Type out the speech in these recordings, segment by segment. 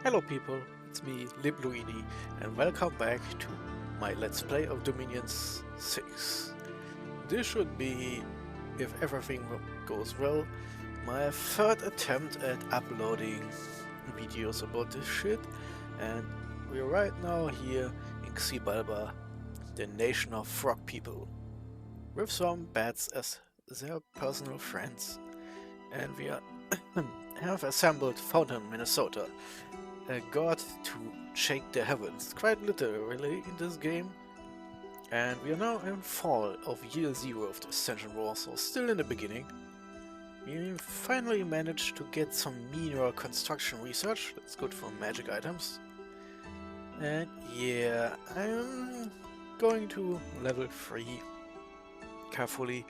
Hello people, it's me, Libluini, and welcome back to my Let's Play of Dominions 6. This should be, if everything goes well, my third attempt at uploading videos about this shit, and we're right now here in Xibalba, the nation of frog people, with some bats as their personal friends, and we have assembled Fountain, Minnesota, a god to shake the heavens, quite literally in this game. And we are now in fall of year 0 of the Ascension War, so still in the beginning. We finally managed to get some minor construction research, that's good for magic items. And yeah, I'm going to level 3 carefully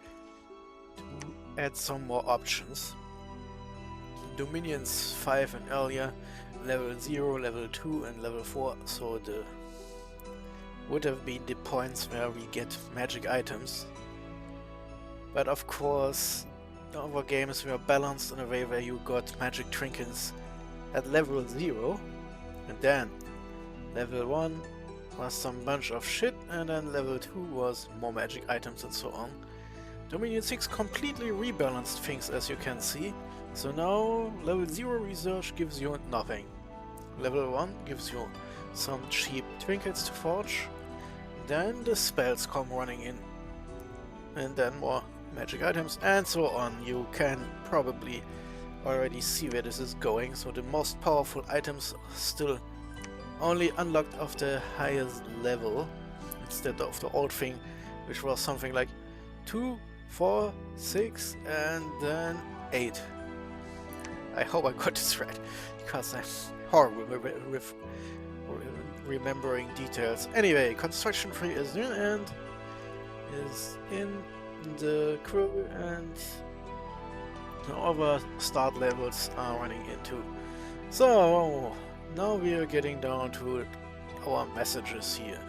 to add some more options. Dominions 5 and earlier, level 0, level 2 and level 4, so the would have been the points where we get magic items. But of course, the other games were balanced in a way where you got magic trinkets at level 0, and then level 1 was some bunch of shit, and then level 2 was more magic items and so on. Dominion 6 completely rebalanced things, as you can see. So now level 0 research gives you nothing. Level 1 gives you some cheap trinkets to forge. Then the spells come running in. And then more magic items and so on. You can probably already see where this is going. So the most powerful items are still only unlocked of the highest level, instead of the old thing, which was something like 2, 4, 6 and then 8. I hope I got this right, because I'm horrible with remembering details. Anyway, construction 3 is in and is in the crew, and the other start levels are running into. So now we are getting down to our messages here.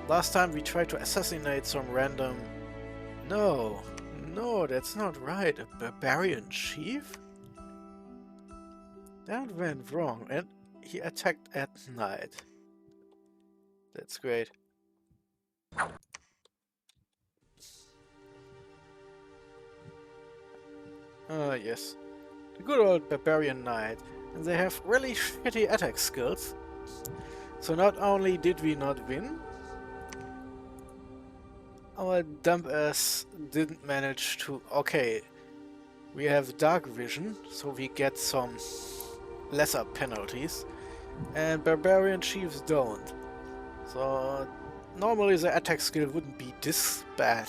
Last time we tried to assassinate some random... No, that's not right. A barbarian chief? That went wrong, and he attacked at night. That's great. Yes. The good old barbarian knight. And they have really shitty attack skills. So not only did we not win, our dumb ass didn't manage to... Okay, we have dark vision, so we get some lesser penalties, and barbarian chiefs don't. So normally the attack skill wouldn't be this bad.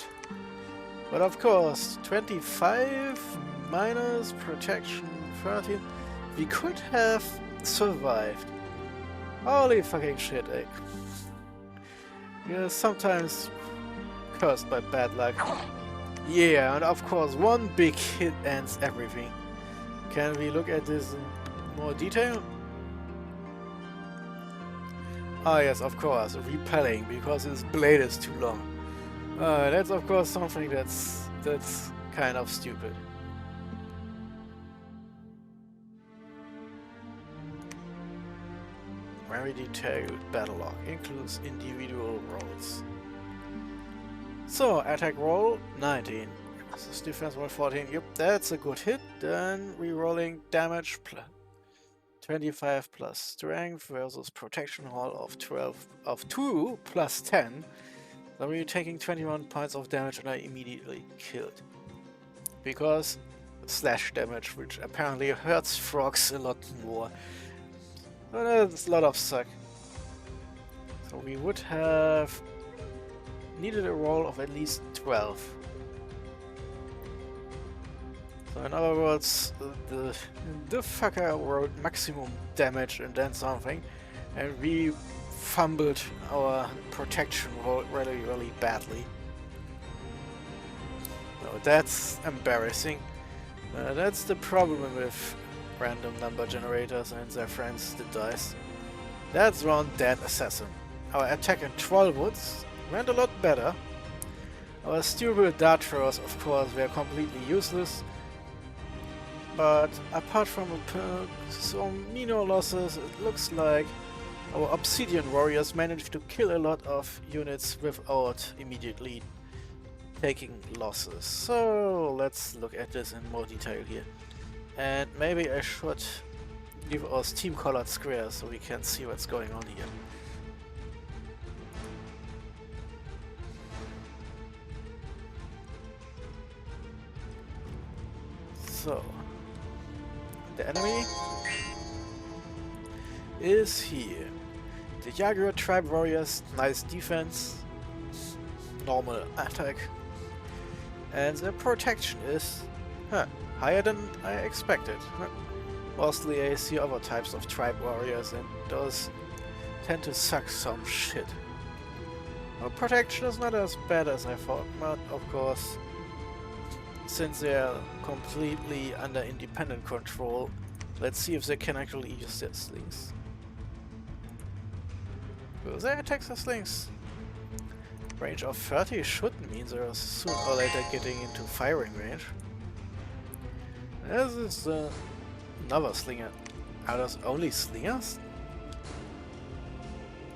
But of course, 25 minus protection 13, we could have survived. Holy fucking shit, eh? We are sometimes cursed by bad luck. Yeah, and of course one big hit ends everything. Can we look at this in more detail? Ah yes, of course, repelling, because his blade is too long. That's of course something that's kind of stupid. Very detailed battle log, includes individual rolls. So, attack roll 19. This defense roll 14. Yep, that's a good hit. Then re-rolling damage 25 plus strength versus protection roll of 2 plus 10. So we're taking 21 points of damage and I immediately killed. Because slash damage, which apparently hurts frogs a lot more. So that's a lot of suck. So we would have needed a roll of at least 12. So in other words, the fucker rolled maximum damage and then something, and we fumbled our protection roll really badly. So that's embarrassing. That's the problem with random number generators and their friends, the dice. That's one dead assassin. Our attack in Trollwoods went a lot better. Our stupid dart throwers, of course, were completely useless. But apart from some minor losses, it looks like our Obsidian warriors managed to kill a lot of units without immediately taking losses. So let's look at this in more detail here. And maybe I should give us team colored squares so we can see what's going on here. So, the enemy is here. The Jaguar tribe warriors, nice defense, normal attack, and their protection is higher than I expected. Mostly I see other types of tribe warriors and those tend to suck some shit. Well, protection is not as bad as I thought, but of course, since they are completely under independent control, let's see if they can actually use their slings. Will they attack the slings? Range of 30 should mean they're sooner or later getting into firing range. This is another slinger. Are those only slingers?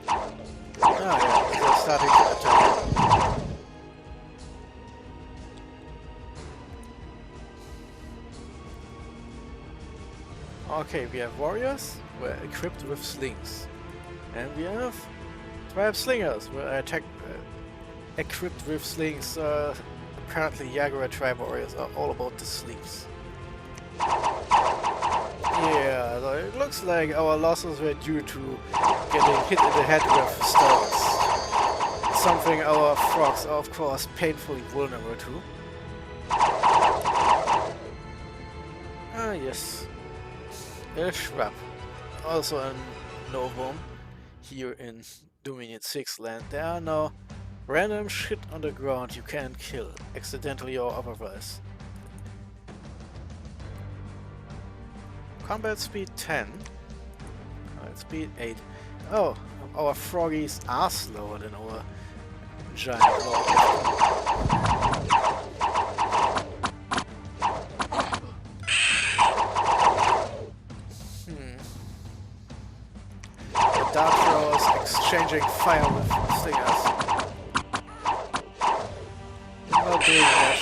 Ah yeah, they're starting to attack. Okay, we have warriors, we're equipped with slings. And we have tribe slingers, we're equipped with slings. Apparently Jaguar tribe warriors are all about the slings. Yeah, so it looks like our losses were due to getting hit in the head with stones. Something our frogs are of course painfully vulnerable to. Ah yes. A Schwab. Also a novum here in Dominion 6 land. There are no random shit on the ground you can kill, accidentally or otherwise. Combat speed 10. Combat speed 8. Oh, our froggies are slower than our giant lord. The dart throwers exchanging fire with slingers. Not doing much.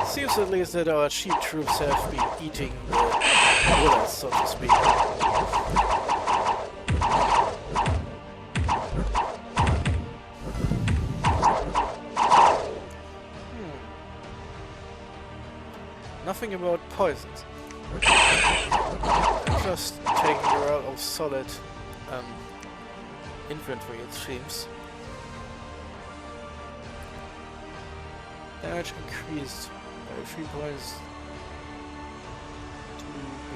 Seems at least that our cheap troops have been eating the bullets, so to speak. Nothing about poisons. Just taking the role of solid infantry, it seems. Damage increased by 3 points to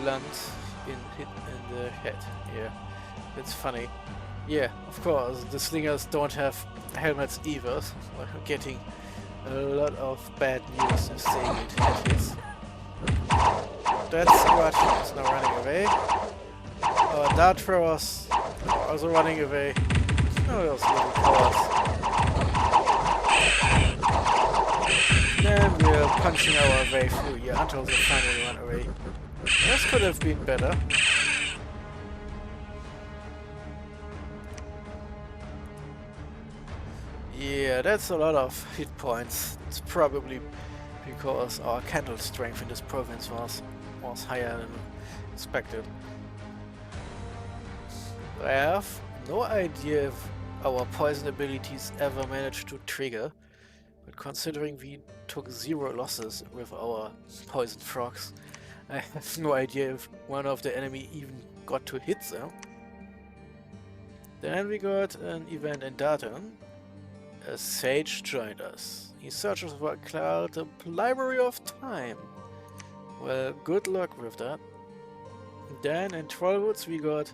blunt hit in the head. Yeah, it's funny. Yeah, of course, the slingers don't have helmets either. So we're getting a lot of bad news if they get head hits. That squad is now running away. Our dart throwers are also running away. Oh, those little cowards. Then we're punching our way through here until they finally run away. This could have been better. Yeah, that's a lot of hit points. It's probably because our candle strength in this province was higher than expected. I have no idea if our poison abilities ever managed to trigger, but considering we took 0 losses with our poison frogs, I have no idea if one of the enemy even got to hit them. Then we got an event in Darton. A sage joined us. He searches for a cloud, the library of time. Well, good luck with that. Then in Trollwoods we got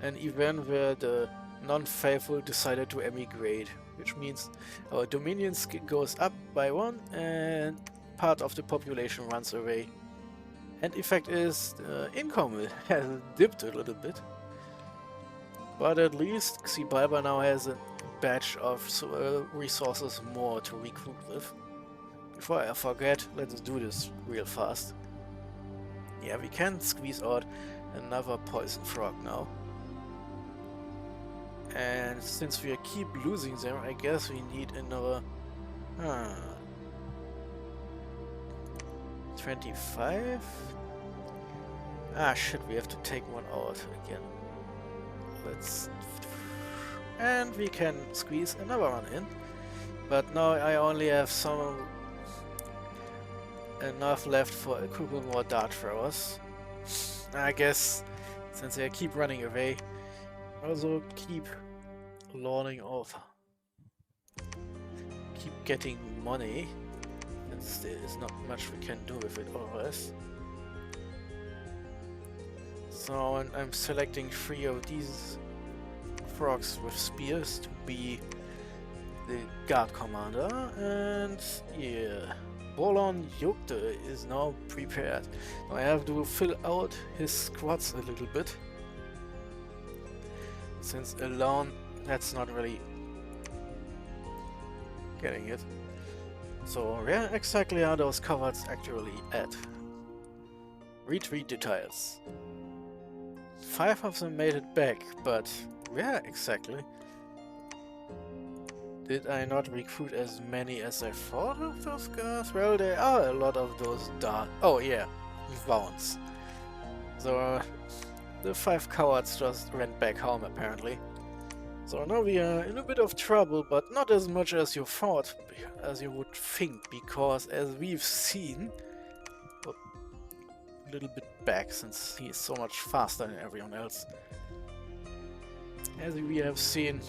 an event where the non-faithful decided to emigrate, which means our dominion goes up by 1 and part of the population runs away. And effect is income has dipped a little bit. But at least Xibalba now has a batch of resources more to recruit with. Before I forget, let's do this real fast. Yeah, we can squeeze out another poison frog now. And since we keep losing them, I guess we need another... 25? Ah shit, we have to take one out again. Let's... And we can squeeze another one in. But now I only have enough left for a couple more dart throwers. I guess, since I keep running away, also keep lording off. Keep getting money. Since there is not much we can do with it otherwise. So I'm selecting 3 of these frogs with spears to be the guard commander, and yeah, Bolon Yukte is now prepared. Now I have to fill out his squads a little bit, since alone that's not really getting it. So where exactly are those covards actually at? Retreat details. 5 of them made it back, but where exactly? Did I not recruit as many as I thought of those guys? Well, there are a lot of those oh yeah, Vaughns. So the 5 cowards just went back home apparently. So now we are in a bit of trouble, but not as much as you thought, as you would think, because as we've seen... a little bit back, since he is so much faster than everyone else. As we have seen,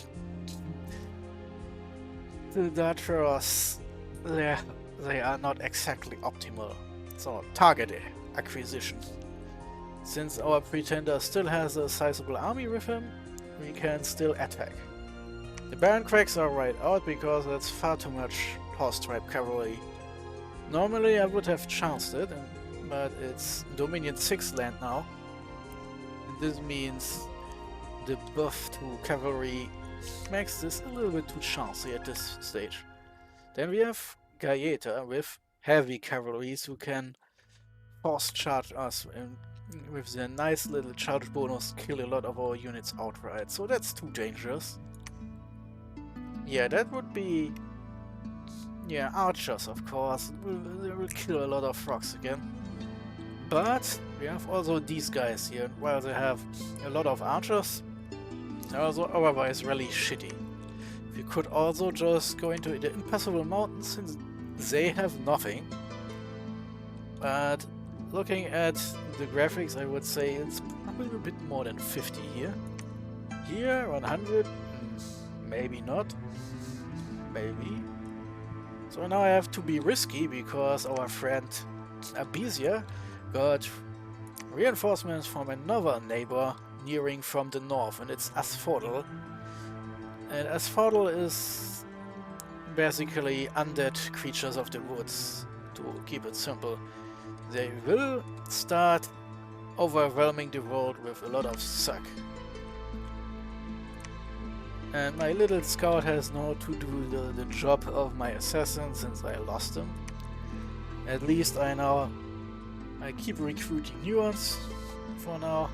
the Dartros, they are not exactly optimal. So, target acquisition. Since our pretender still has a sizable army with him, we can still attack. The Baron Craigs are right out because that's far too much horse-type cavalry. Normally I would have chanced it, but it's Dominion 6 land now. And this means the buff to cavalry makes this a little bit too chancy at this stage. Then we have Gaeta with heavy cavalries who can force charge us and with their nice little charge bonus kill a lot of our units outright. So that's too dangerous. Yeah, that would be... yeah, archers of course. They will kill a lot of frogs again. But we have also these guys here. While they have a lot of archers, they're also otherwise really shitty. We could also just go into the Impassable Mountains since they have nothing. But looking at the graphics, I would say it's probably a bit more than 50 here. Here, 100? Maybe not. Maybe. So now I have to be risky because our friend Abizia got reinforcements from another neighbor nearing from the north, and it's Asphodel. And Asphodel is basically undead creatures of the woods, to keep it simple. They will start overwhelming the world with a lot of suck. And my little scout has now to do the job of my assassin since I lost him. At least I keep recruiting new ones for now.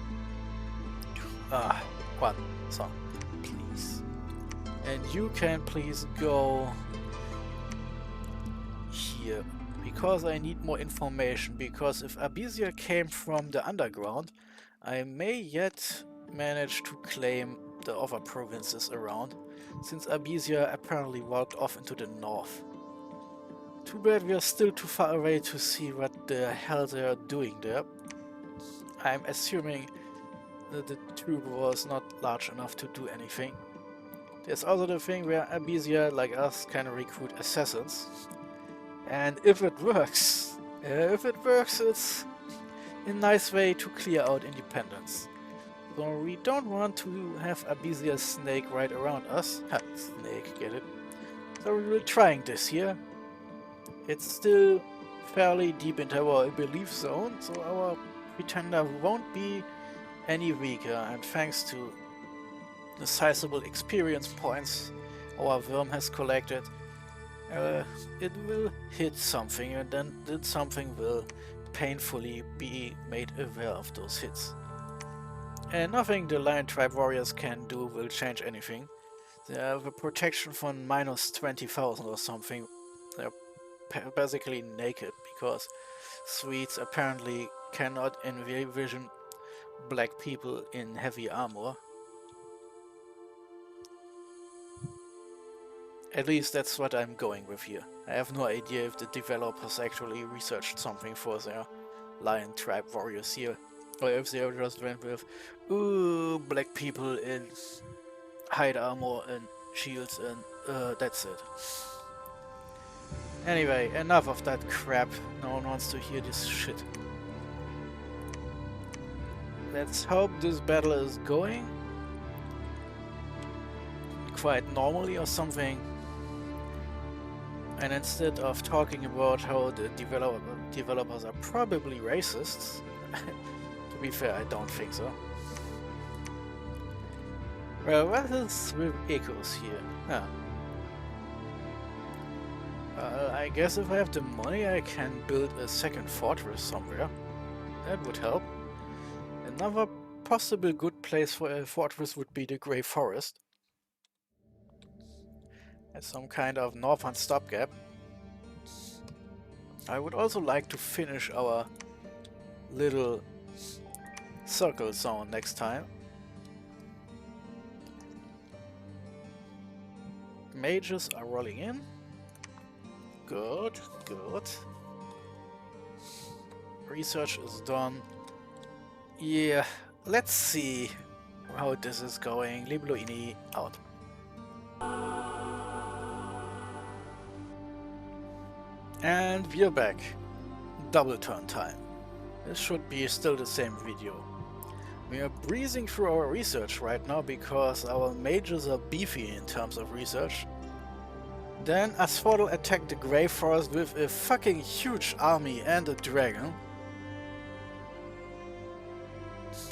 One, so please. And you can please go here, because I need more information, because if Abizia came from the underground, I may yet manage to claim the other provinces around, since Abizia apparently walked off into the north. Too bad we are still too far away to see what the hell they are doing there. I'm assuming that the troop was not large enough to do anything. There's also the thing where Abizia, like us, can recruit assassins. And if it works, it's a nice way to clear out independence. So we don't want to have Abizia's snake right around us. Ha, snake, get it? So we will trying this here. It's still fairly deep into our belief zone, so our pretender won't be any weaker, and thanks to the sizable experience points our worm has collected, it will hit something, and then that something will painfully be made aware of those hits. And nothing the Lion Tribe warriors can do will change anything. They have a protection from minus 20,000 or something. They're basically naked because Swedes apparently cannot envision black people in heavy armor. At least that's what I'm going with here. I have no idea if the developers actually researched something for their Lion Tribe warriors here, or if they just went with, ooh, black people in hide armor and shields and that's it. Anyway, enough of that crap. No one wants to hear this shit. Let's hope this battle is going quite normally or something. And instead of talking about how the developers are probably racists, to be fair, I don't think so. Well, what is with echoes here? Huh. I guess if I have the money I can build a second fortress somewhere. That would help. Another possible good place for a fortress would be the Grey Forest. As some kind of northern stopgap. I would also like to finish our little circle zone next time. Mages are rolling in. Good, good. Research is done. Yeah, let's see how this is going. Libloini out. And we're back. Double turn time. This should be still the same video. We are breezing through our research right now because our mages are beefy in terms of research. Then Asphodel attacked the Grey Forest with a fucking huge army and a dragon.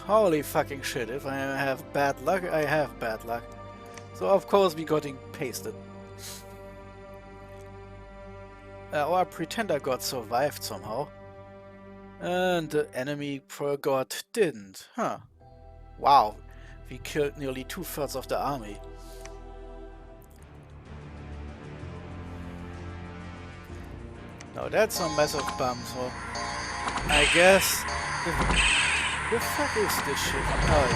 Holy fucking shit, if I have bad luck, I have bad luck. So of course we got pasted. Our pretender god survived somehow. And the enemy god didn't. Huh. Wow. We killed nearly 2/3 of the army. Now that's a massive bump, so I guess... The fuck is this shit? Oh, it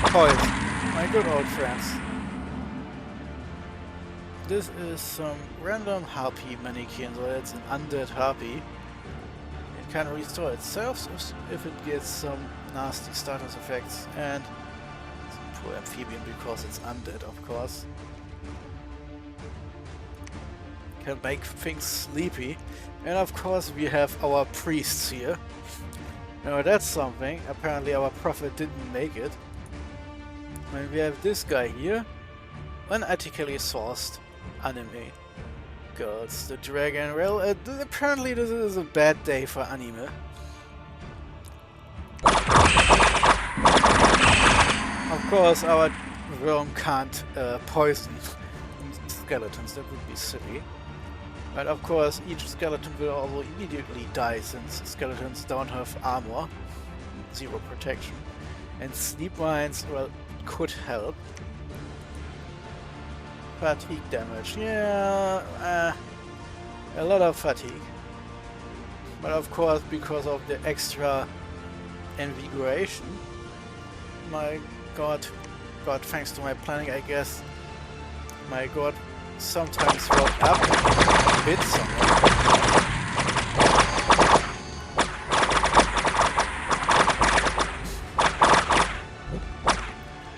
is. Poison. My good old friends. This is some random harpy mannequin, so it's an undead harpy. It can restore itself if it gets some nasty status effects, and it's a poor amphibian because it's undead, of course. Can make things sleepy, and of course we have our priests here. Now that's something. Apparently our prophet didn't make it. And we have this guy here, unethically sourced anime gods, the dragon. Well, apparently this is a bad day for anime. Of course our worm can't poison skeletons, that would be silly. But of course each skeleton will also immediately die since skeletons don't have armor, zero protection. And sleep mines, well, could help. Fatigue damage, yeah, a lot of fatigue. But of course, because of the extra invigoration, my god, thanks to my planning, I guess, my god sometimes woke up a bit somewhere.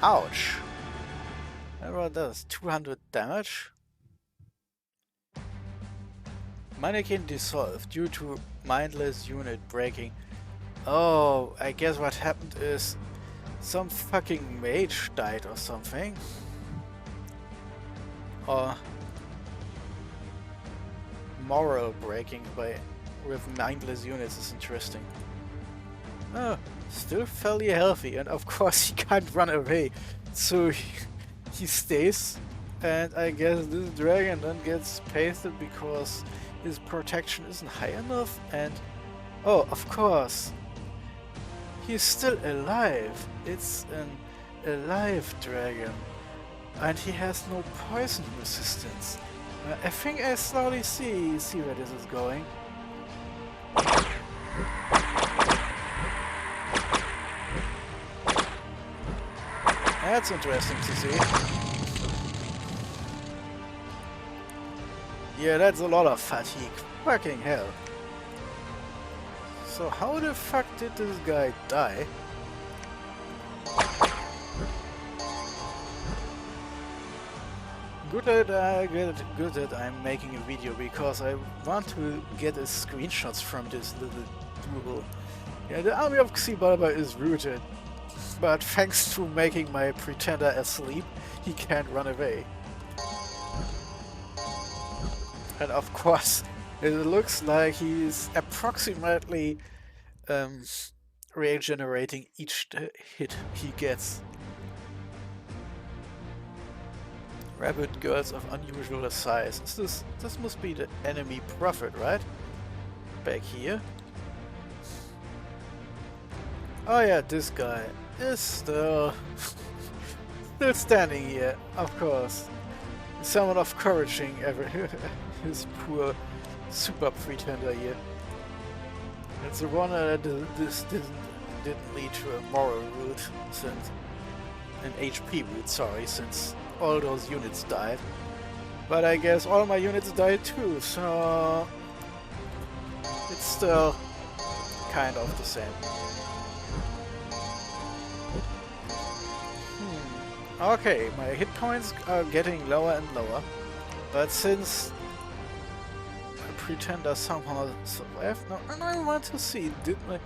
Ouch. What does 200 damage? Mannequin dissolved due to mindless unit breaking. Oh, I guess what happened is some fucking mage died or something. Or moral breaking with mindless units is interesting. Oh, still fairly healthy, and of course he can't run away, so he stays And I guess this dragon then gets pasted because his protection isn't high enough, and oh, of course, he's still alive. It's an alive dragon, and he has no poison resistance. I think I slowly see where this is going. That's interesting to see. Yeah, that's a lot of fatigue. Fucking hell. So how the fuck did this guy die? Good that I'm making a video, because I want to get a screenshots from this little duel. Yeah, the army of Xibalba is rooted, but thanks to making my pretender asleep, he can't run away. And of course, it looks like he's approximately regenerating each hit he gets. Rabbit girls of unusual size. This must be the enemy prophet, right? Back here. Oh yeah, this guy is still standing here, of course. Somewhat of encouraging his poor super pretender here. It's a wonder that this didn't lead to a moral route, since an HP route, sorry, since all those units died. But I guess all my units died too, so it's still kind of the same. Okay, my hit points are getting lower and lower, but since a pretender somehow survived, now I want to see, did my...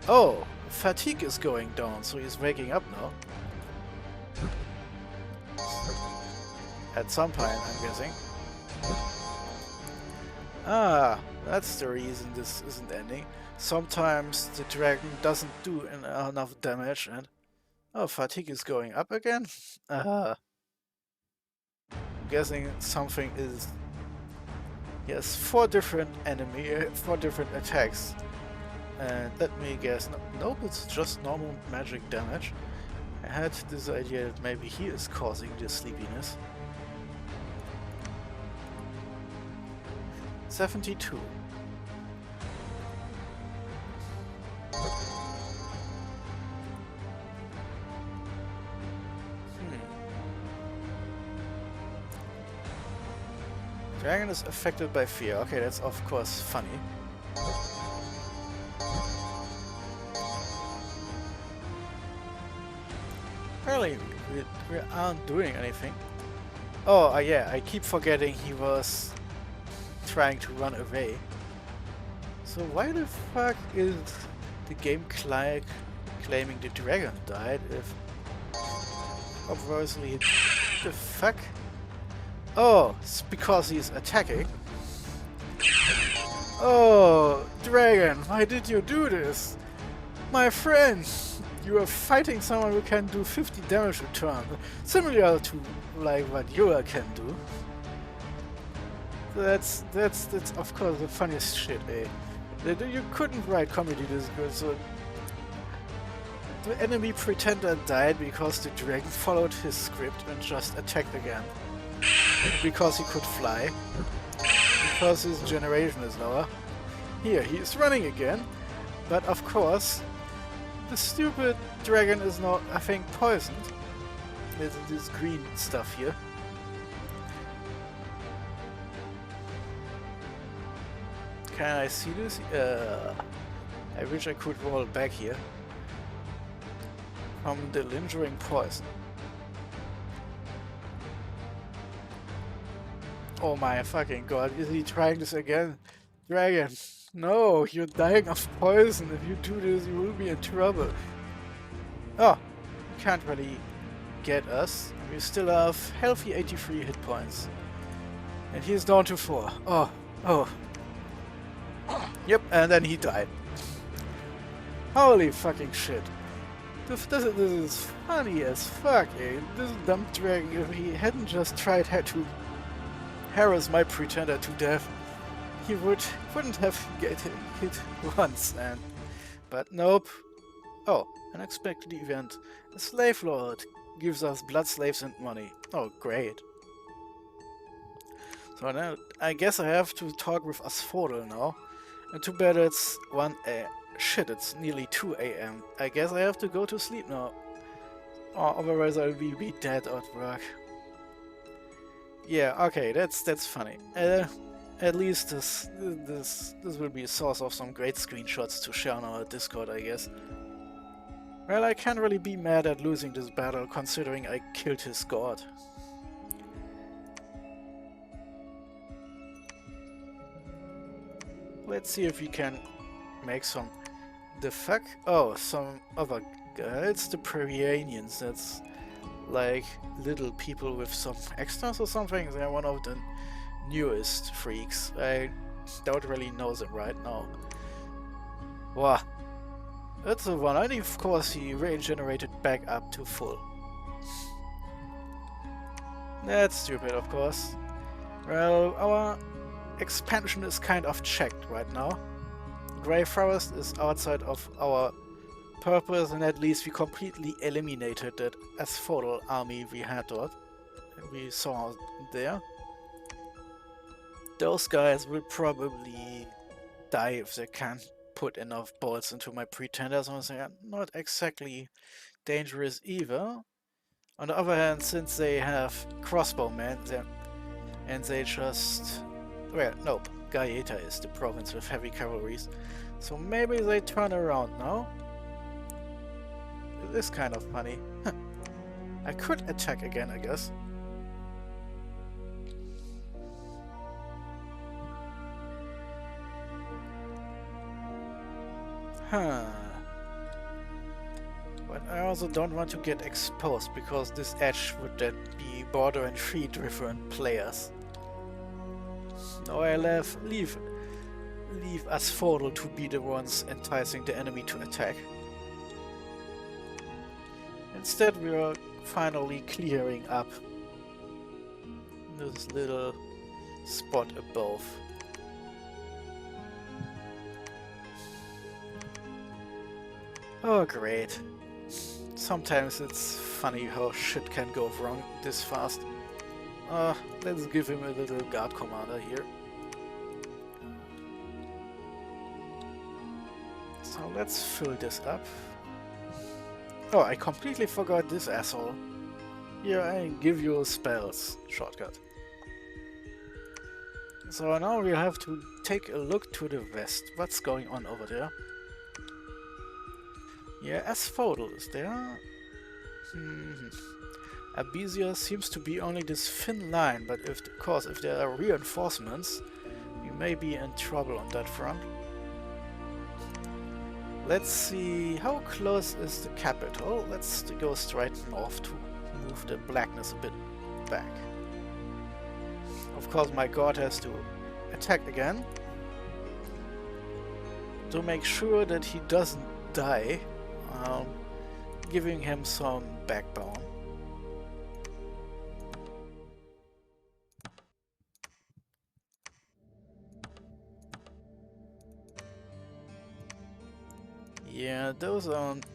Oh, fatigue is going down, so he's waking up now. At some point, I'm guessing. Ah, that's the reason this isn't ending. Sometimes the dragon doesn't do enough damage, and oh, fatigue is going up again? I'm guessing something is... Yes, 4 different attacks. And let me guess, nope, it's just normal magic damage. I had this idea that maybe he is causing this sleepiness. 72. Dragon is affected by fear. Okay, that's of course funny. Apparently, we aren't doing anything. Oh, yeah, I keep forgetting he was trying to run away. So why the fuck is the game claiming the dragon died if... Obviously, the fuck? Oh, it's because he's attacking. Oh, dragon, why did you do this? My friend, you are fighting someone who can do 50 damage a turn, similar to like what Yoa can do. That's of course the funniest shit, eh? You couldn't write comedy this good, so... The enemy pretender died because the dragon followed his script and just attacked again. Because he could fly. Because his generation is lower. Here, he is running again. But of course, the stupid dragon is not, I think, poisoned. With this green stuff here. Can I see this? I wish I could roll back here. From the lingering poison. Oh my fucking god, is he trying this again? Dragon, no, you're dying of poison. If you do this, you will be in trouble. Oh, you can't really get us. We still have healthy 83 hit points. And he's down to 4. Oh. Yep, and then he died. Holy fucking shit. This is funny as fuck, eh? This dumb dragon, if he hadn't just tried to harass my pretender to death, he wouldn't have get hit once, but nope. Oh, unexpected event. A slave lord gives us blood slaves and money. Oh, great. So now, I guess I have to talk with Asphodel now. And too bad it's 1 a.m. Shit, it's nearly 2 a.m. I guess I have to go to sleep now. Or otherwise I'll be dead at work. Yeah, okay, that's funny. At least this will be a source of some great screenshots to share on our Discord, I guess. Well, I can't really be mad at losing this battle, considering I killed his god. Let's see if we can make some... The fuck? Oh, some other guy. It's the Perianians. That's like little people with some extras or something. They're one of the newest freaks. I don't really know them right now. Wow. That's the one. And of course he regenerated back up to full. That's stupid, of course. Well, our expansion is kind of checked right now. Grey Forest is outside of our purpose, and at least we completely eliminated that Asphodel army we had dort. We saw there. Those guys will probably die if they can't put enough bullets into my pretenders, and they are not exactly dangerous either. On the other hand, since they have crossbowmen, and they just... Well, nope. Gaeta is the province with heavy cavalries, so maybe they turn around now. It is kind of funny. I could attack again, I guess. Huh. But I also don't want to get exposed, because this edge would then be bordering 3 different players. No, I leave Asphodel to be the ones enticing the enemy to attack. Instead, we are finally clearing up this little spot above. Oh, great. Sometimes it's funny how shit can go wrong this fast. Let's give him a little guard commander here. So let's fill this up. Oh, I completely forgot this asshole. Here, I give you spells shortcut. So now we have to take a look to the west. What's going on over there? Yeah, Asphodel is there. Abysia seems to be only this thin line, but of course, if there are reinforcements, you may be in trouble on that front. Let's see, how close is the capital? Let's go straight north to move the blackness a bit back. Of course, my god has to attack again to make sure that he doesn't die, giving him some backbone. Yeah, those aren't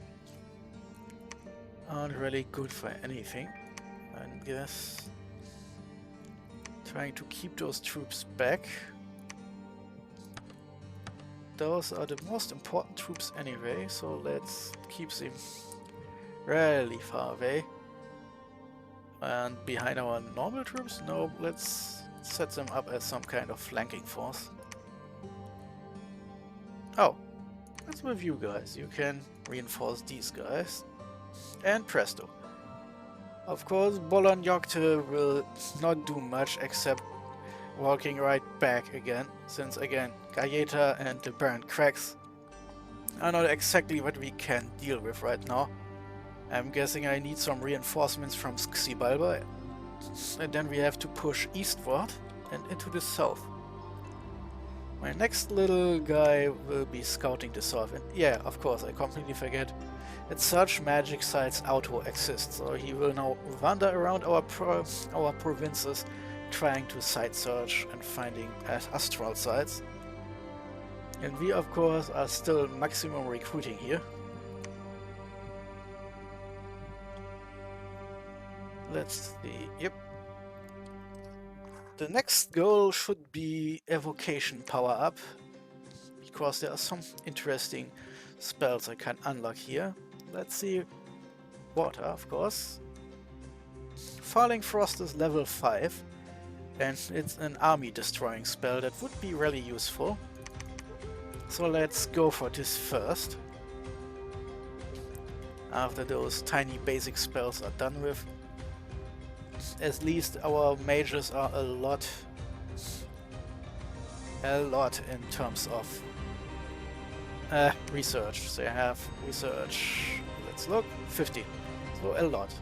really good for anything, I guess. Trying to keep those troops back. Those are the most important troops anyway, so let's keep them really far away. And behind our normal troops? No, let's set them up as some kind of flanking force. Oh, what's with you guys? You can reinforce these guys. And presto. Of course, Bologna will not do much except walking right back again, since again, Gaeta and the Baron Cracks are not exactly what we can deal with right now. I'm guessing I need some reinforcements from Xibalba, and then we have to push eastward and into the south. My next little guy will be scouting the south. And yeah, of course, I completely forget. That such magic sites auto exist, so he will now wander around our provinces, trying to site search and finding astral sites. And we, of course, are still maximum recruiting here. Let's see. Yep. The next goal should be evocation power up, because there are some interesting spells I can unlock here. Let's see. Water, of course. Falling Frost is level 5, and it's an army destroying spell that would be really useful. So let's go for this first. After those tiny basic spells are done with, at least our mages are a lot in terms of research. They have research, let's look, 50, so a lot.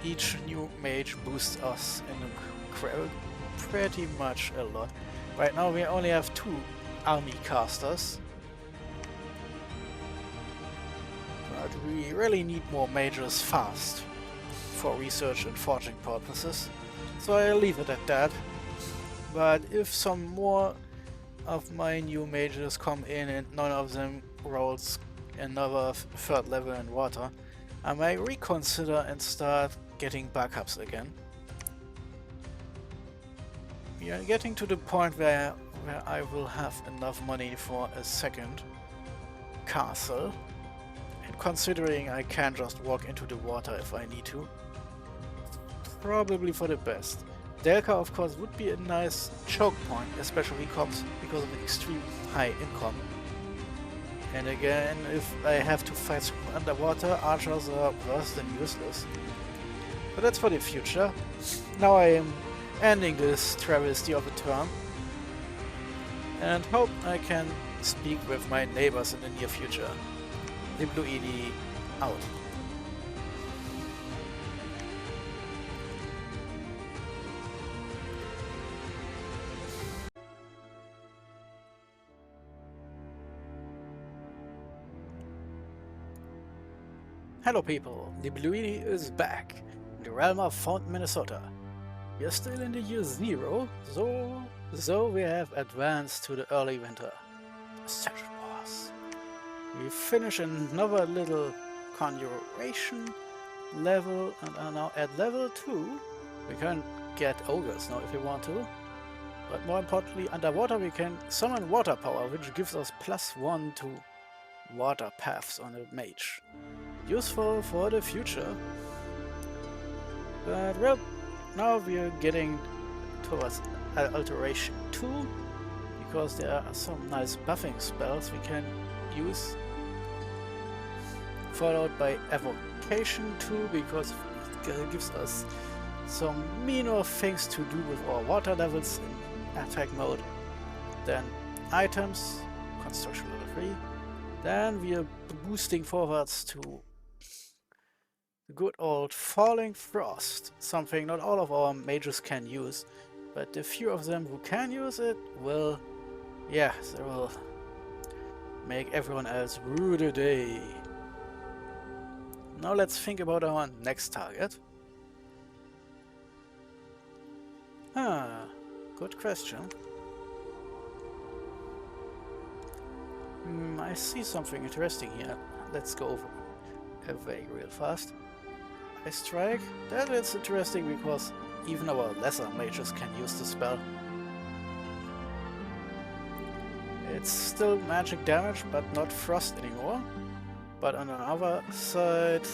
Each new mage boosts us in pretty much a lot. Right now we only have 2 army casters. But we really need more mages fast for research and forging purposes. So I'll leave it at that. But if some more of my new mages come in and none of them rolls another 3rd level in water, I may reconsider and start getting backups again. We are getting to the point where I will have enough money for a 2nd castle, and considering I can just walk into the water if I need to, probably for the best. Delca, of course, would be a nice choke point, especially because of the extreme high income. And again, if I have to fight underwater, archers are worse than useless. But that's for the future. Now I am ending this travesty of a turn, and hope I can speak with my neighbors in the near future. Libluini out. Hello people, Libluini is back in the realm of Font, Minnesota. We are still in the year 0, so we have advanced to the early winter. Ascension Wars. We finish another little conjuration level and are now at level 2. We can get ogres now if we want to. But more importantly, underwater we can summon water power, which gives us +1 to water paths on a mage. Useful for the future. But well, now we are getting towards Alteration 2, because there are some nice buffing spells we can use. Followed by Evocation 2, because it gives us some minor things to do with our water levels in attack mode. Then items, construction level 3. Then we are boosting forwards to the good old Falling Frost, something not all of our mages can use, but the few of them who can use it will, yeah, they will make everyone else rue the day. Now let's think about our next target. Good question. I see something interesting here. Let's go over away real fast. I strike. That is interesting because even our lesser mages can use the spell. It's still magic damage, but not frost anymore. But on the other side,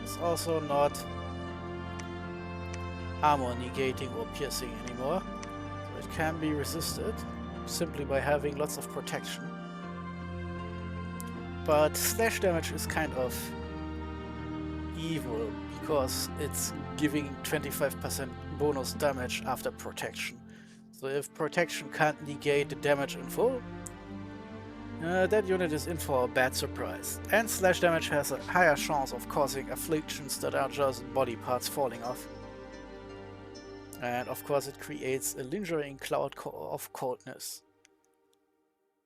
it's also not armor negating or piercing anymore. So it can be resisted simply by having lots of protection. But slash damage is kind of evil because it's giving 25% bonus damage after protection. So if protection can't negate the damage in full, that unit is in for a bad surprise. And slash damage has a higher chance of causing afflictions that are just body parts falling off. And of course it creates a lingering cloud of coldness.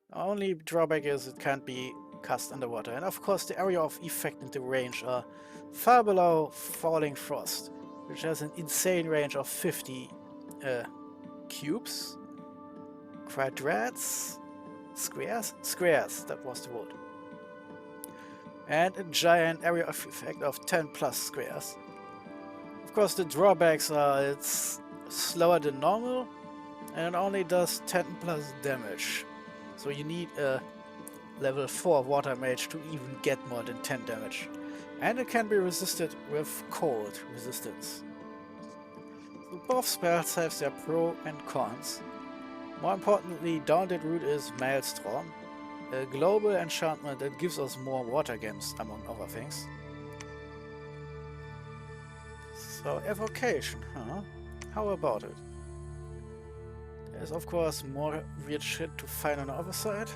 The only drawback is it can't be cast underwater. And of course the area of effect and the range are far below Falling Frost, which has an insane range of 50 cubes, quadrats, squares, that was the word. And a giant area of effect of 10 plus squares. Of course the drawbacks are it's slower than normal and it only does 10 plus damage. So you need a level 4 water mage to even get more than 10 damage. And it can be resisted with cold resistance. So both spells have their pro and cons. More importantly, Daunted Root is Maelstrom, a global enchantment that gives us more water gems, among other things. So evocation, huh? How about it? There's of course more weird shit to find on the other side.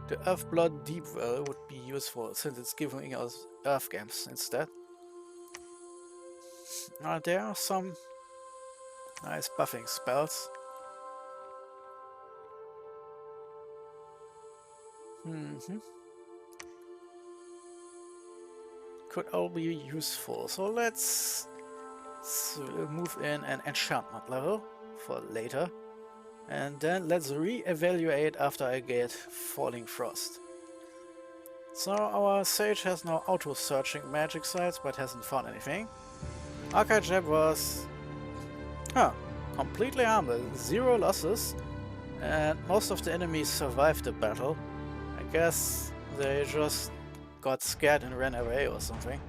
The Earthblood Deep Well would be useful since it's giving us Earth gems instead. There are some nice buffing spells. Could all be useful. So let's move in an enchantment level for later. And then let's re-evaluate after I get Falling Frost. So our sage has now auto-searching magic sites but hasn't found anything. Archijab was completely harmless, 0 losses, and most of the enemies survived the battle. I guess they just got scared and ran away or something.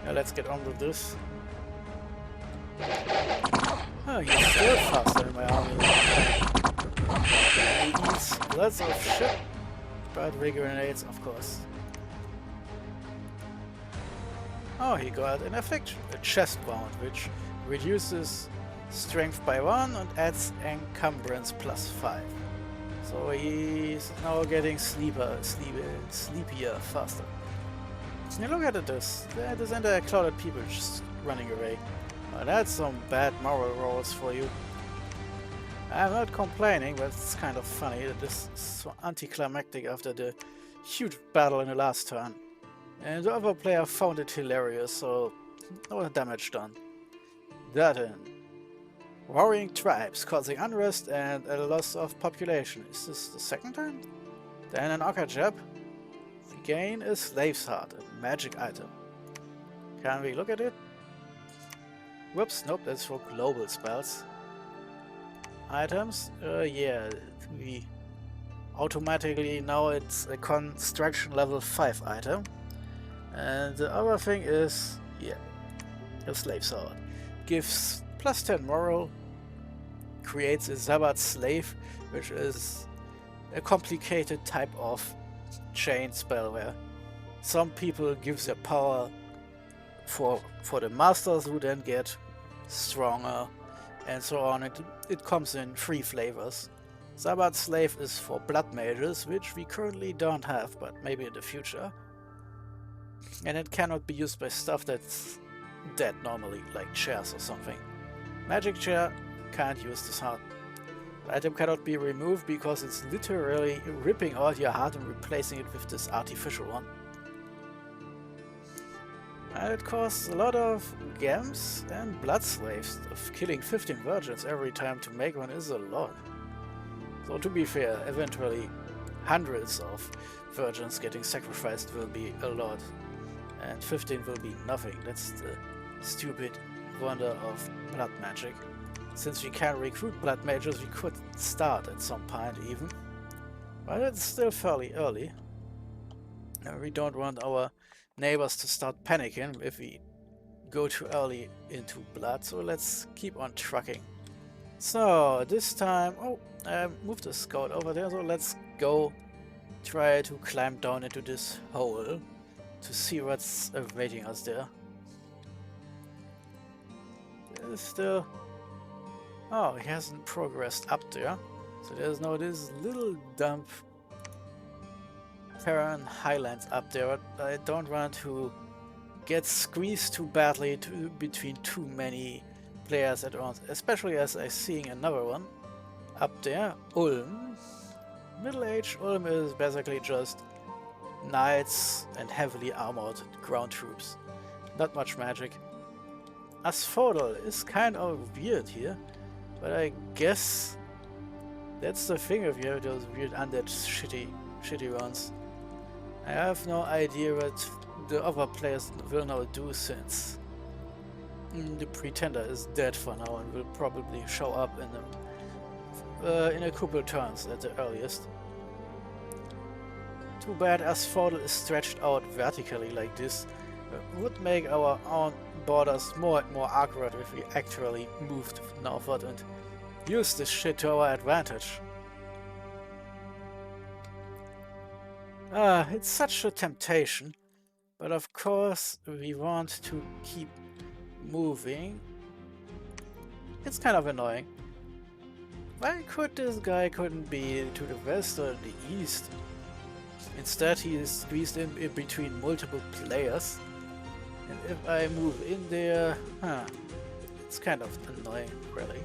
Yeah, let's get on with this. Oh, he's still faster than my army. He eats lots of shit, but regenerates, of course. Oh, he got an affliction, a chest wound, which reduces strength by 1 and adds encumbrance plus 5. So he's now getting sleepier faster. Now look at this. This entire clouded people just running away. Well, that's some bad moral rolls for you. I'm not complaining, but it's kind of funny that this is so anticlimactic after the huge battle in the last turn. And the other player found it hilarious, so no damage done. That in. Warring tribes causing unrest and a loss of population. Is this the second time? Then an Archijab. Gain a Slave's Heart, a magic item. Can we look at it? Whoops, nope, that's for global spells. Items? Yeah, we automatically now it's a construction level 5 item. And the other thing is, yeah, a Slave's Heart. Gives plus 10 moral, creates a Zabbat Slave, which is a complicated type of chain spell where some people give their power for the masters who then get stronger and so on. It comes in 3 flavors. Zabbat Slave is for blood mages, which we currently don't have, but maybe in the future. And it cannot be used by stuff that's dead normally, like chairs or something. Magic chair can't use this heart. The item cannot be removed because it's literally ripping out your heart and replacing it with this artificial one. And it costs a lot of gems and blood slaves. Of killing 15 virgins every time to make one is a lot. So to be fair, eventually hundreds of virgins getting sacrificed will be a lot. And 15 will be nothing. That's the stupid wonder of blood magic. Since we can't recruit blood mages, we could start at some point even. But it's still fairly early. And we don't want our neighbors to start panicking if we go too early into blood, so let's keep on trucking. So this time, I moved the scout over there, so let's go try to climb down into this hole to see what's awaiting us there. There's still... Oh, he hasn't progressed up there. So there's now this little dump Farron Highlands up there, but I don't want to get squeezed too badly between too many players at once, especially as I'm seeing another one up there, Ulm. Middle Age Ulm is basically just knights and heavily armored ground troops. Not much magic. Asphodel is kind of weird here, but I guess that's the thing if you have those weird undead shitty ones. I have no idea what the other players will now do since the Pretender is dead for now and will probably show up in a couple turns at the earliest. Too bad Asphodel is stretched out vertically like this. Would make our own borders more and more accurate if we actually moved northward and used this shit to our advantage. It's such a temptation, but of course we want to keep moving. It's kind of annoying. Why could this guy couldn't be to the west or the east? Instead he is squeezed in between multiple players. And if I move in there, it's kind of annoying, really.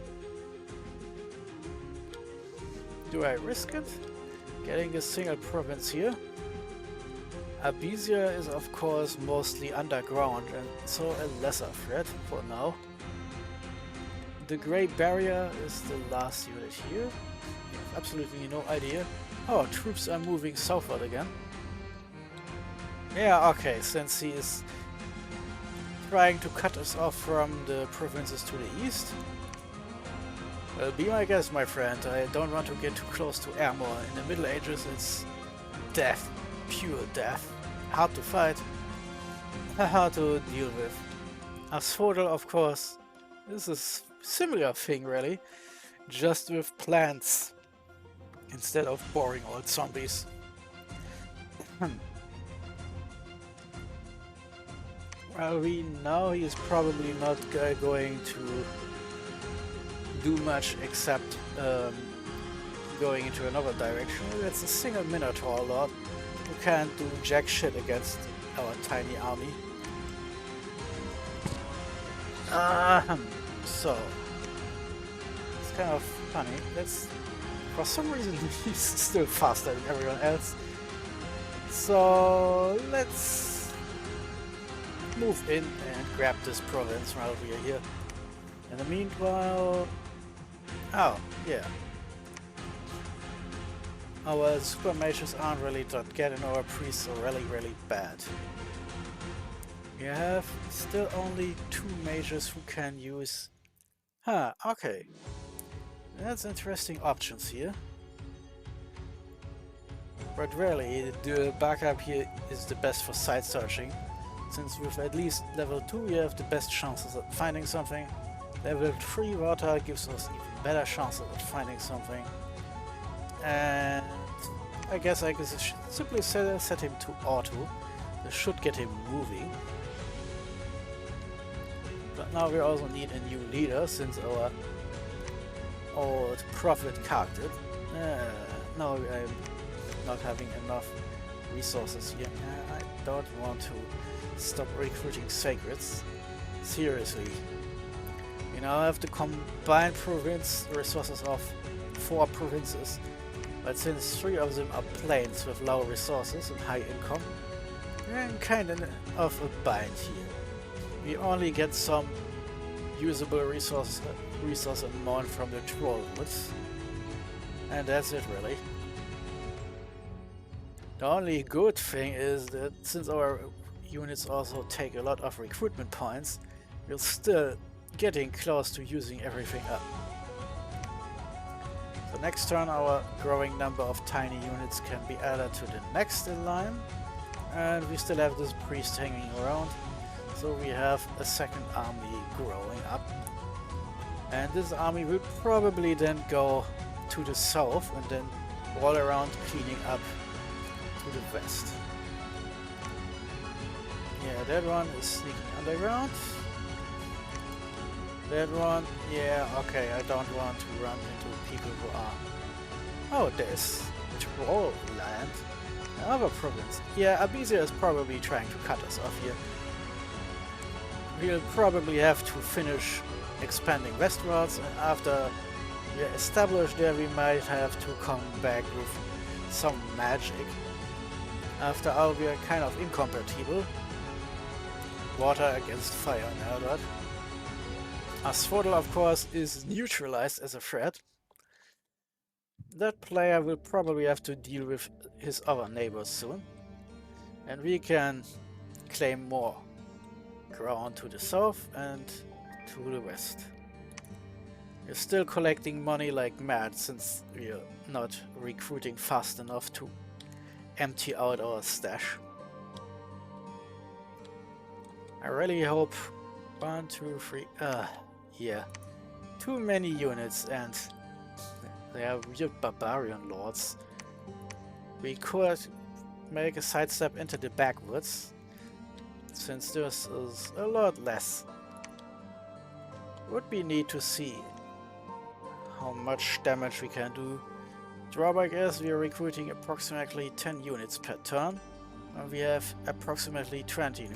Do I risk it? Getting a single province here? Abysia is of course mostly underground and so a lesser threat for now. The Great Barrier is the last unit here. I have absolutely no idea. Oh, troops are moving southward again. Yeah, okay, since he is trying to cut us off from the provinces to the east. Well, be my guest, my friend. I don't want to get too close to Armor. In the Middle Ages, it's death. Pure death. Hard to fight. Hard to deal with. Asphodel, of course, is a similar thing, really. Just with plants. Instead of boring old zombies. Well, we know he is probably not going to do much except going into another direction. It's a single Minotaur Lord who can't do jack shit against our tiny army. So it's kind of funny. For some reason he's still faster than everyone else. So let's move in and grab this province while we are here. In the meanwhile... Oh, yeah. Our super mages aren't really that good and our priests are really bad. We have still only 2 mages who can use... Okay. That's interesting options here. But really, the backup here is the best for site searching. Since with at least level 2 we have the best chances at finding something. Level 3 water gives us even better chances at finding something. And I guess I could simply set him to auto. This should get him moving. But now we also need a new leader since our old prophet carved it. Now I'm not having enough resources here. I don't want to stop recruiting sacreds. Seriously. You now have the combined province resources of 4 provinces, but since 3 of them are plains with low resources and high income, we're in kind of a bind here. We only get some usable resource amount from the Trollwoods, and that's it really. The only good thing is that since our units also take a lot of recruitment points, we're still getting close to using everything up. So next turn our growing number of tiny units can be added to the next in line, and we still have this priest hanging around, so we have a second army growing up. And this army will probably then go to the south and then roll around cleaning up to the west. Yeah, that one is sneaking underground. That one, yeah, okay, I don't want to run into people who are... Oh, there's Troll land. Another province. Yeah, Abysia is probably trying to cut us off here. we'll probably have to finish expanding westwards, and after we're established there we might have to come back with some magic. After all, we are kind of incompatible. Water against fire now that. Asphodel, of course, is neutralized as a threat. That player will probably have to deal with his other neighbors soon. And we can claim more ground to the south and to the west. We're still collecting money like mad since we're not recruiting fast enough to empty out our stash. I really hope 1, 2, 3, yeah. Too many units and they are weird barbarian lords. We could make a sidestep into the backwoods, since this is a lot less. Would be neat to see how much damage we can do. Drawback is we are recruiting approximately 10 units per turn, and we have approximately 20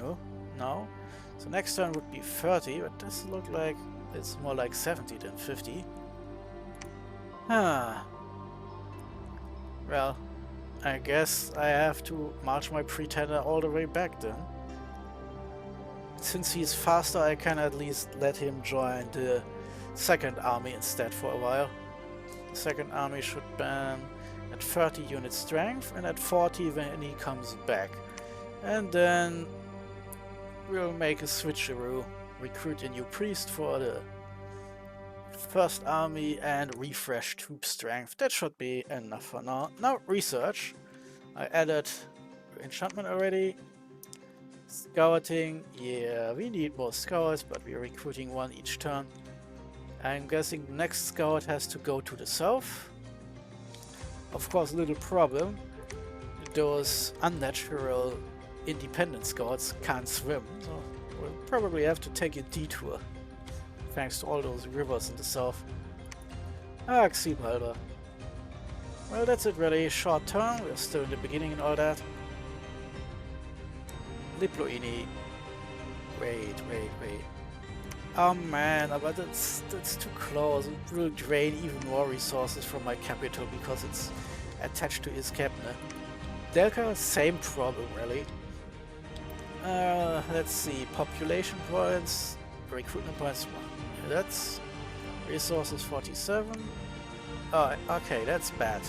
now. So next turn would be 30, but this looks like it's more like 70 than 50. Well, I guess I have to march my pretender all the way back then. Since he's faster, I can at least let him join the second army instead for a while. The second army should be at 30 unit strength and at 40 when he comes back. And then we'll make a switcheroo, recruit a new priest for the first army and refresh troop strength. That should be enough for now. Now research. I added enchantment already. Scouting, yeah, we need more scouts, but we're recruiting one each turn. I'm guessing the next scout has to go to the south. Of course, little problem. Those unnatural independent scouts can't swim, so we'll probably have to take a detour. Thanks to all those rivers in the south. Xibalba. Well, that's it really. Short turn, we're still in the beginning and all that. Liploini. Wait. Oh man, but that's too close. It will drain even more resources from my capital because it's attached to his cabinet. Delca, same problem really. Let's see, population points, recruitment points 1. Yeah, that's resources 47. Oh, okay, that's bad.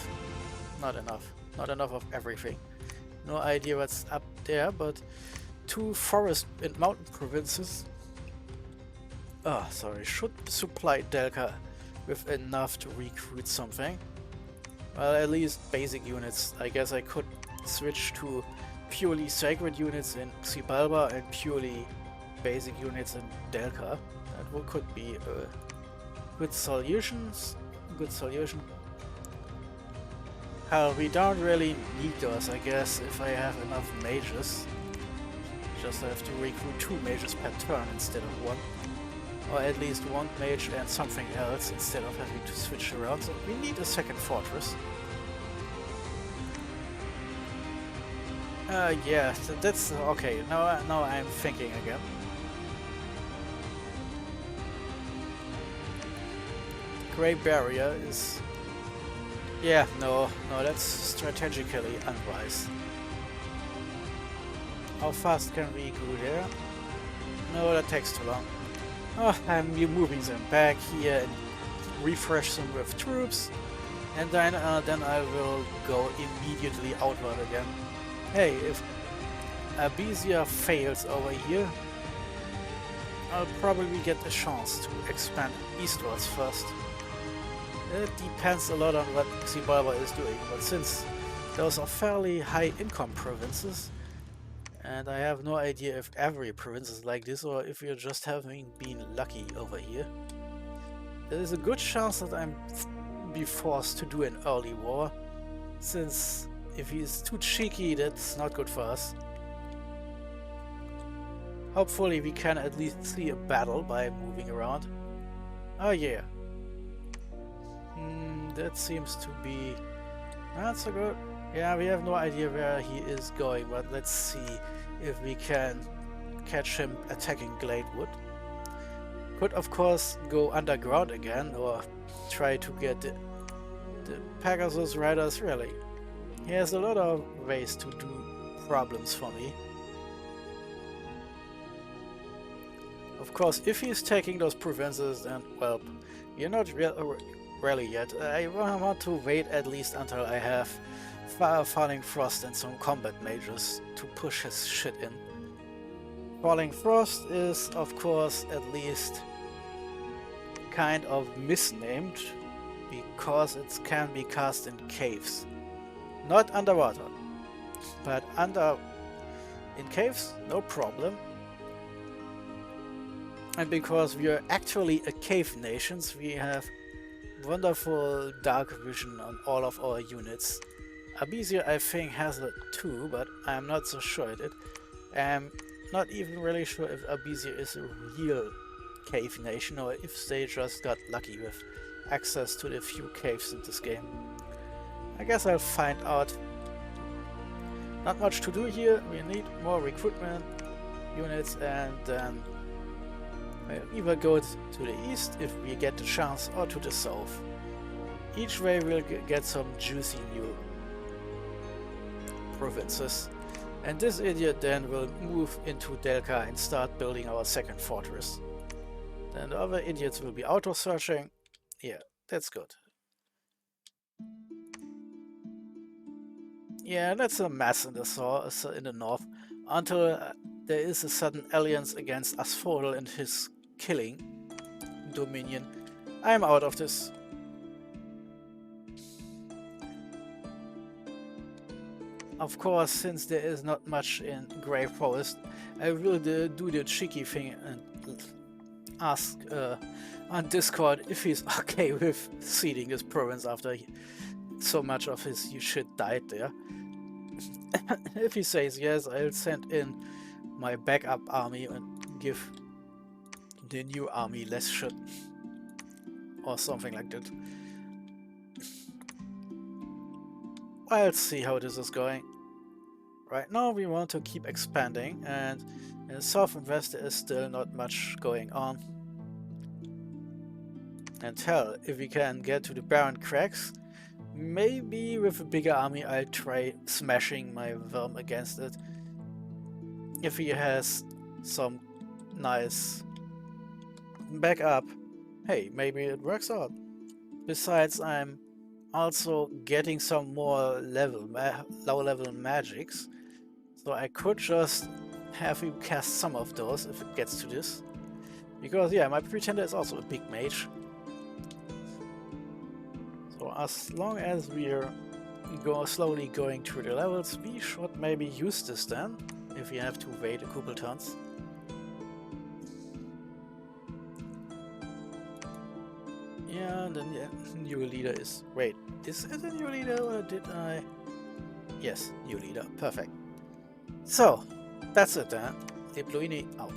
Not enough. Not enough of everything. No idea what's up there, but 2 forest and mountain provinces should supply Delca with enough to recruit something. Well, at least basic units. I guess I could switch to purely sacred units in Xibalba and purely basic units in Delca. That could be a good solution. Hell, we don't really need those, I guess, if I have enough mages. Just have to recruit 2 mages per turn instead of 1. Or at least 1 mage and something else instead of having to switch around. So we need a second fortress. Yeah, that's okay. Now I'm thinking again. Great Barrier is... yeah, no, that's strategically unwise. How fast can we go there? No, that takes too long. Oh, I'm moving them back here and refresh them with troops. And then I will go immediately outward again. Hey, if Abysia fails over here, I'll probably get a chance to expand eastwards first. It depends a lot on what Xibalba is doing, but since those are fairly high income provinces, and I have no idea if every province is like this or if we're just having been lucky over here, there is a good chance that I'm be forced to do an early war, since if he's too cheeky, that's not good for us. Hopefully we can at least see a battle by moving around. Oh yeah. That seems to be not so good. Yeah, we have no idea where he is going, but let's see if we can catch him attacking Gladewood. Could of course go underground again or try to get the Pegasus Riders. Really, he has a lot of ways to do problems for me. Of course, if he's taking those provinces, then, well, you're not really yet. I want to wait at least until I have Falling Frost and some combat mages to push his shit in. Falling Frost is, of course, at least kind of misnamed because it can be cast in caves. Not underwater, but in caves, no problem. And because we are actually a cave nation, we have wonderful dark vision on all of our units. Abysia, I think, has it too, but I'm not so sure it. I'm not even really sure if Abysia is a real cave nation or if they just got lucky with access to the few caves in this game. I guess I'll find out. Not much to do here. We need more recruitment units, and then we'll either go to the east if we get the chance or to the south. Each way we'll get some juicy new provinces. And this idiot then will move into Delca and start building our second fortress. Then the other idiots will be auto-searching. Yeah, that's good. Yeah, that's a mess in the north. Until there is a sudden alliance against Asphodel and his killing dominion. I'm out of this. Of course, since there is not much in Grey Forest, I will do the cheeky thing and ask on Discord if he's okay with ceding his province after so much of his shit died there. If he says yes, I'll send in my backup army and give the new army less shit. Or something like that. I'll see how this is going. Right now we want to keep expanding, and in the south and west there is still not much going on. And hell, if we can get to the Barren Cracks, maybe with a bigger army I'll try smashing my worm against it. If he has some nice backup, hey, maybe it works out. Besides, I'm also getting some more low-level magics, so I could just have him cast some of those if it gets to this. Because yeah, my pretender is also a big mage. So as long as we're slowly going through the levels, we should maybe use this then, if we have to wait a couple turns. Yeah, and then the new leader is... Wait, is it a new leader or did I... Yes, new leader, perfect. So, that's it then. Deployini out.